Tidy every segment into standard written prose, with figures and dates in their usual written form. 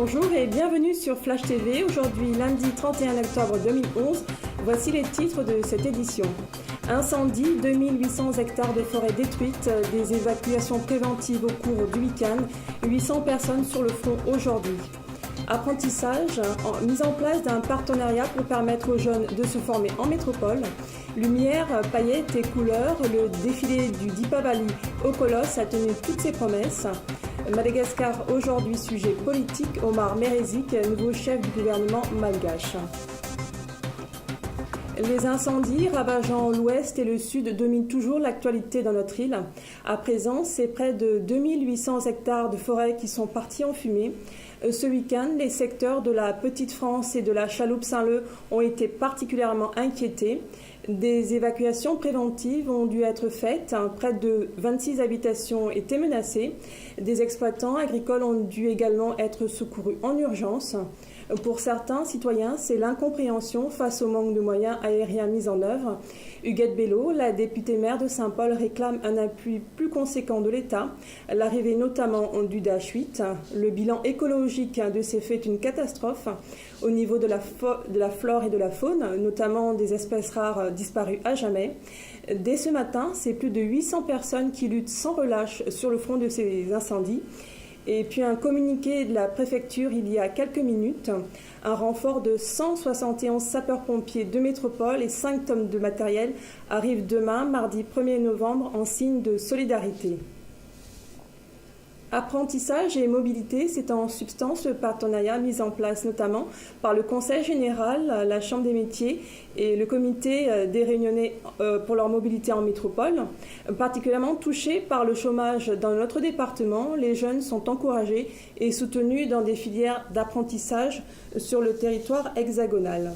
Bonjour et bienvenue sur Flash TV. Aujourd'hui, lundi 31 octobre 2011, voici les titres de cette édition. Incendie, 2800 hectares de forêt détruites, des évacuations préventives au cours du week-end, 800 personnes sur le front aujourd'hui. Apprentissage, mise en place d'un partenariat pour permettre aux jeunes de se former en métropole. Lumière, paillettes et couleurs, le défilé du Deepavali au Colosse a tenu toutes ses promesses. Madagascar, aujourd'hui sujet politique, Omar Merezic, nouveau chef du gouvernement malgache. Les incendies ravageant l'ouest et le sud dominent toujours l'actualité dans notre île. À présent, c'est près de 2800 hectares de forêt qui sont partis en fumée. Ce week-end, les secteurs de la Petite-France et de la Chaloupe-Saint-Leu ont été particulièrement inquiétés. Des évacuations préventives ont dû être faites. Près de 26 habitations étaient menacées. Des exploitants agricoles ont dû également être secourus en urgence. Pour certains citoyens, c'est l'incompréhension face au manque de moyens aériens mis en œuvre. Huguette Bello, la députée maire de Saint-Paul, réclame un appui plus conséquent de l'État, l'arrivée notamment du Dash 8. Le bilan écologique de ces faits est une catastrophe au niveau de la flore et de la faune, notamment des espèces rares disparues à jamais. Dès ce matin, c'est plus de 800 personnes qui luttent sans relâche sur le front de ces incendies. Et puis un communiqué de la préfecture il y a quelques minutes, un renfort de 171 sapeurs-pompiers de métropole et 5 tonnes de matériel arrive demain, mardi 1er novembre, en signe de solidarité. Apprentissage et mobilité, c'est en substance le partenariat mis en place notamment par le Conseil général, la Chambre des métiers et le comité des Réunionnais pour leur mobilité en métropole. Particulièrement touchés par le chômage dans notre département, les jeunes sont encouragés et soutenus dans des filières d'apprentissage sur le territoire hexagonal.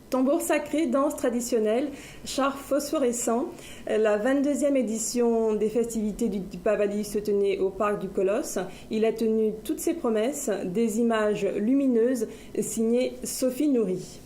Tambour sacré, danse traditionnelle, chars phosphorescents. La 22e édition des festivités du Deepavali se tenait au parc du Colosse. Il a tenu toutes ses promesses, des images lumineuses signées Sophie Nourri.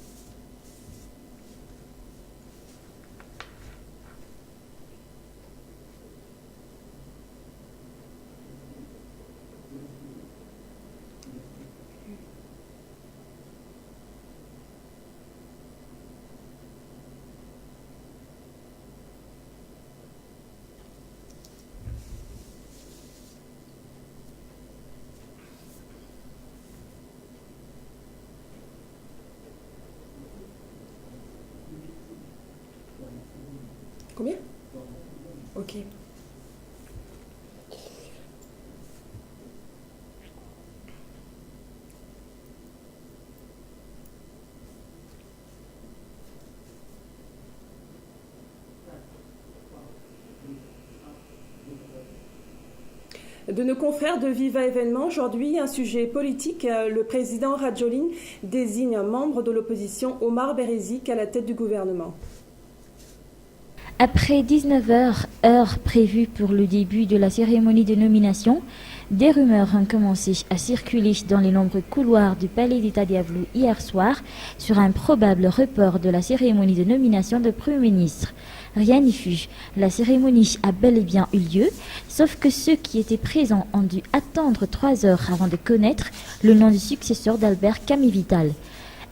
Combien ? Ok. De nos confrères de Viva Événement, aujourd'hui, un sujet politique. Le président Radjoline désigne un membre de l'opposition, Omar Merezic, à la tête du gouvernement. Après 19h, heure prévue pour le début de la cérémonie de nomination, des rumeurs ont commencé à circuler dans les nombreux couloirs du Palais d'État Diablou hier soir sur un probable report de la cérémonie de nomination de Premier ministre. Rien n'y fut. La cérémonie a bel et bien eu lieu, sauf que ceux qui étaient présents ont dû attendre 3 heures avant de connaître le nom du successeur d'Albert Camille-Vital.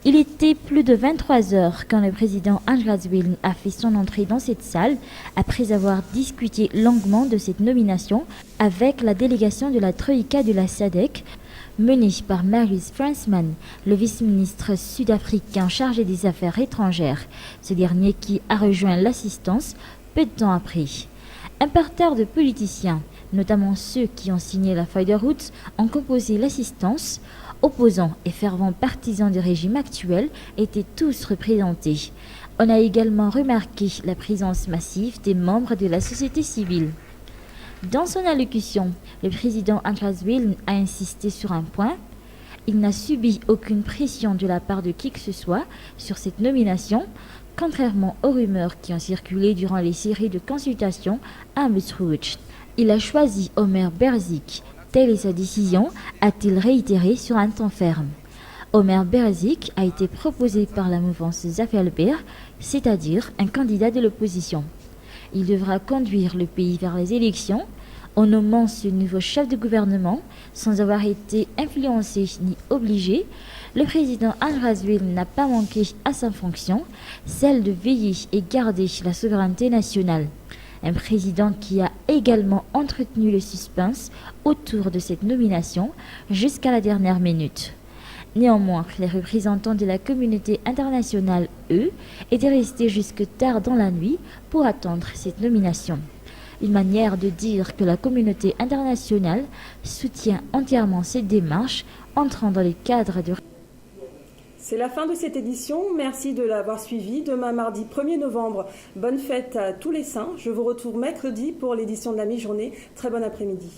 Il était plus de 23 heures quand le président Andras Wilm a fait son entrée dans cette salle après avoir discuté longuement de cette nomination avec la délégation de la Troïka de la SADC, menée par Marius Fransman, le vice-ministre sud-africain chargé des affaires étrangères, ce dernier qui a rejoint l'assistance peu de temps après. Un parterre de politiciens, notamment ceux qui ont signé la feuille de route, ont composé l'assistance. Opposants et fervents partisans du régime actuel étaient tous représentés. On a également remarqué la présence massive des membres de la société civile. Dans son allocution, le président Andras Wilm a insisté sur un point. Il n'a subi aucune pression de la part de qui que ce soit sur cette nomination, contrairement aux rumeurs qui ont circulé durant les séries de consultations à Maastricht. Il a choisi Omar Merezic. Telle est sa décision, a-t-il réitéré sur un ton ferme. Omar Merezic a été proposé par la mouvance Zafelber, c'est-à-dire un candidat de l'opposition. Il devra conduire le pays vers les élections. En nommant ce nouveau chef de gouvernement, sans avoir été influencé ni obligé, le président Al-Razouil n'a pas manqué à sa fonction, celle de veiller et garder la souveraineté nationale. Un président qui a également entretenu le suspense autour de cette nomination jusqu'à la dernière minute. Néanmoins, les représentants de la communauté internationale, eux, étaient restés jusque tard dans la nuit pour attendre cette nomination. Une manière de dire que la communauté internationale soutient entièrement cette démarche entrant dans le cadre de... C'est la fin de cette édition. Merci de l'avoir suivi. Demain, mardi 1er novembre, bonne fête à tous les saints. Je vous retrouve mercredi pour l'édition de la mi-journée. Très bon après-midi.